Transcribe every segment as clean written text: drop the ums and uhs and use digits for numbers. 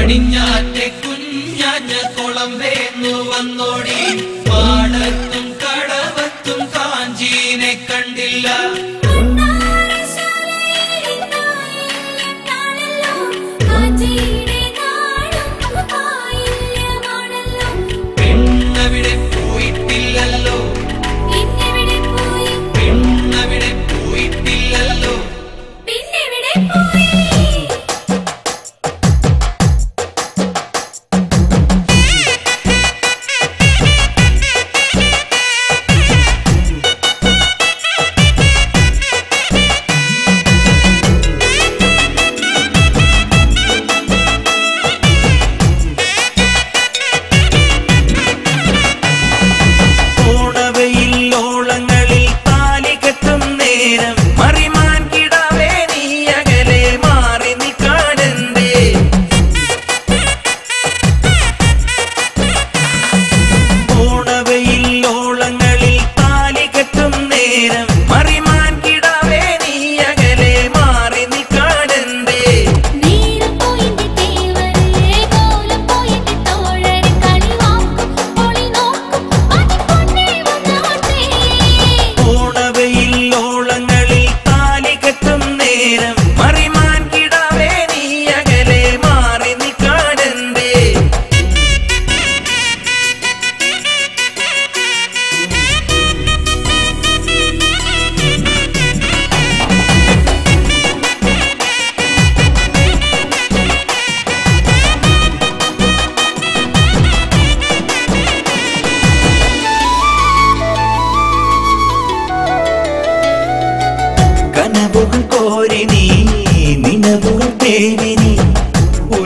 പടിഞ്ഞാറ്റെ കുഞ്ഞാഞ്ഞ കുളം വേന്നു വന്നോടി പാടത്തും കടവത്തും കാഞ്ചീനെ കണ്ടില്ല പെണ്ണവിടെ പോയിട്ടില്ലല്ലോ പെണ്ണവിടെ പോയിട്ടില്ലല്ലോ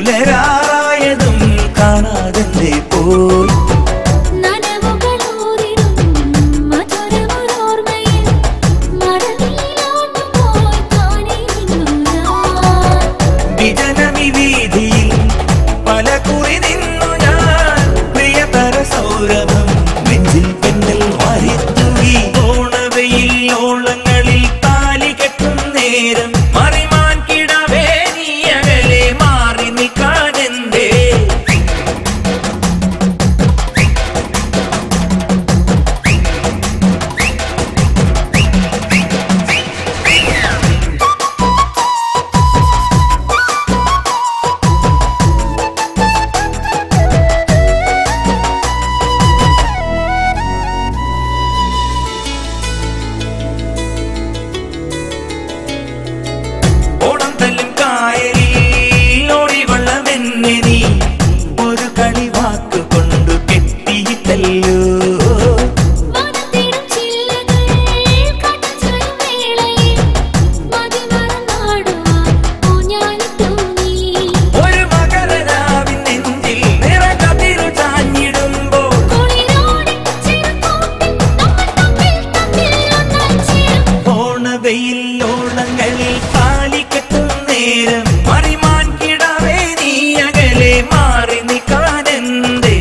പുലരായതും കാണാതെ പോയി വിജനമി വീതിയിൽ പല കുറി നിന്നു ഞാൻ പ്രിയതര സൗരഭം നെഞ്ചിൽ പെണ്ണൽ വാരിത്തൂകി ഓണവയിൽ ഓളങ്ങളിൽ താലി കെട്ടും നേരം മറിമാൻ കിടവേ നീ അകലെ മാറി നിൽക്കാനെന്തേ ഒരു കളി വാക്ക് കൊണ്ടു കെട്ടിയിട്ടല്ലോ ഒരു മകരരാവിൻ നെഞ്ചിൽ നിറകതിരു ചാഞ്ഞിടുമ്പോൾ ഓണവയിൽ ഓണങ്ങളിൽ താലി കെട്ടും നേരം മറിമാൻ കിടാവേ നീ അകലെ മാറി നിൽക്കാനെന്തേ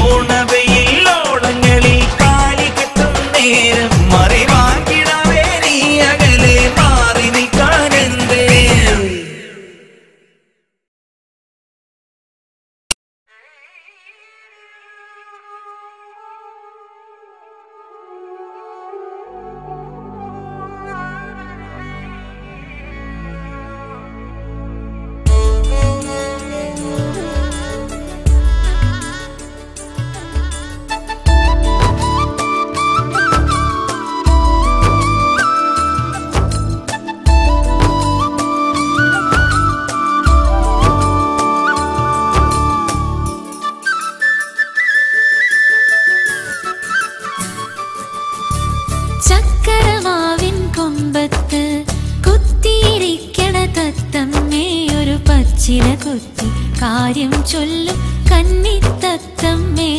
ഓണവയിൽ ഓളങ്ങളിൽ താലി കെട്ടും നേരം മറിമാൻ കിടാവേ നീ അകലെ മാറി നിൽക്കാനെന്തേ ചക്കരമാവിൻ കൊമ്പത്ത് കുത്തിയിരിക്കണ തത്തമ്മേ ഒരു പച്ചില കുത്തി കാര്യം ചൊല്ലും കന്നിത്തത്തമ്മേ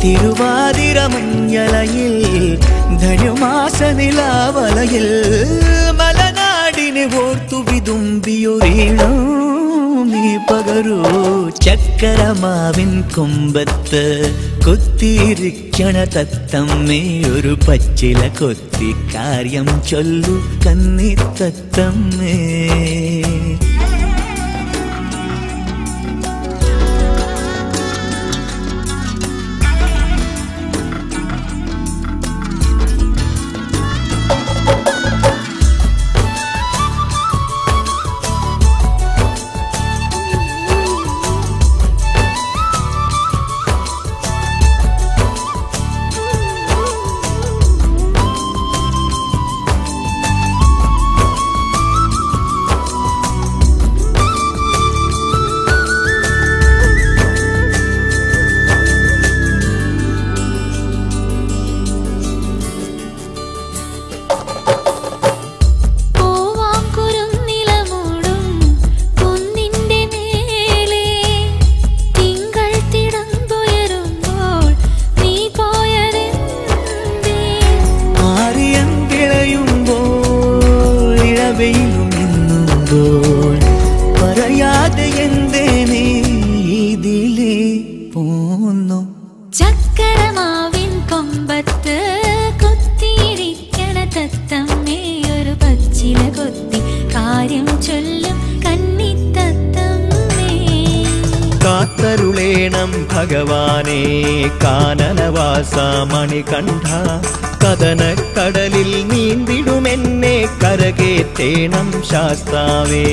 തിരുവാതിര മഞ്ഞളയിൽ ധനുമാസ നിലാവലയിൽ മലനാടിനെ ഓർത്തു വിതുമ്പിയൊരീണം നീ പകരൂ ചക്കരമാവിൻ കൊമ്പത്ത് കുത്തിയിരിക്കണ തത്തമ്മേ ഒരു പച്ചില കൊത്തി കാര്യം ചൊല്ലു കന്നി തത്തമ്മേ. പറയാതെ എന്തേ നീ ഇതിലേ പോന്നു? ചക്കരമാവിൻ കൊമ്പത്ത് കുത്തിയിരിക്കണ തത്തമ്മേ ഒരു പച്ചില കൊത്തി കാര്യം ചൊല്ലും കന്നി തത്തമ്മേ. കാത്തരുളേണം ഭഗവാനേ കാനനവാസ മണികണ്ഠ, കഥനക്കടലിൽ നീന്തിടുമെന്നെ കരകേറ്റേണം ശാസ്താവേ.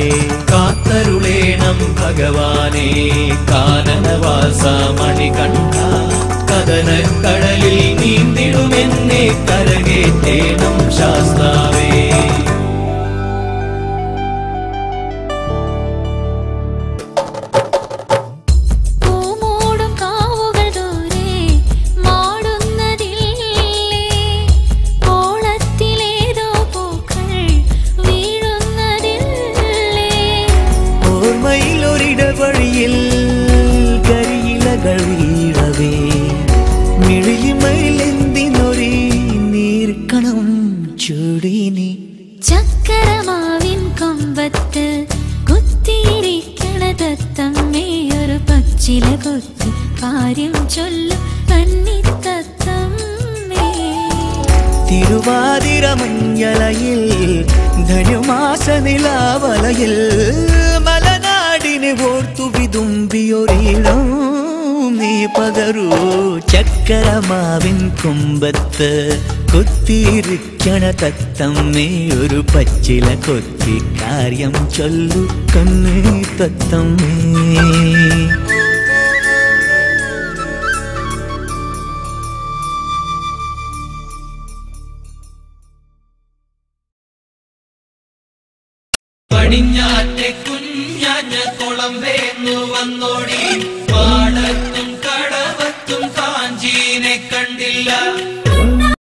കാത്തരുളേണം ഭഗവാനേ കാനനവാസ മണികണ്ഠ, കഥനക്കടലിൽ നീന്തിടുമെന്നെ കരകേറ്റേണം ശാസ്താവേ. വഴിയിൽ കരിയിലകൾ വീഴവേ മിഴിമയിലെന്തിനൊരി നീർക്കണം ചൂടിനി. ചക്കരമാവിൻ കൊമ്പത്ത് കുത്തിയിരിക്കണ തത്തമ്മേ ഒരു പച്ചില കൊത്തി കാര്യം ചൊല്ലും കന്നി തത്തമ്മേ. തിരുവാതിര മഞ്ഞളയിൽ ധനുമാസ നിലാവലയിൽ മലനാടിനെ ഓർത്തു വിതുമ്പിയൊരീണം നീ പകരൂ. ചക്കരമാവിൻ കൊമ്പത്ത് കുത്തിയിരിക്കണ തത്തമ്മേ ഒരു പച്ചില കൊത്തി കാര്യം ചൊല്ലു കന്നി തത്തമ്മേ. പടിഞ്ഞാറ്റേക്കു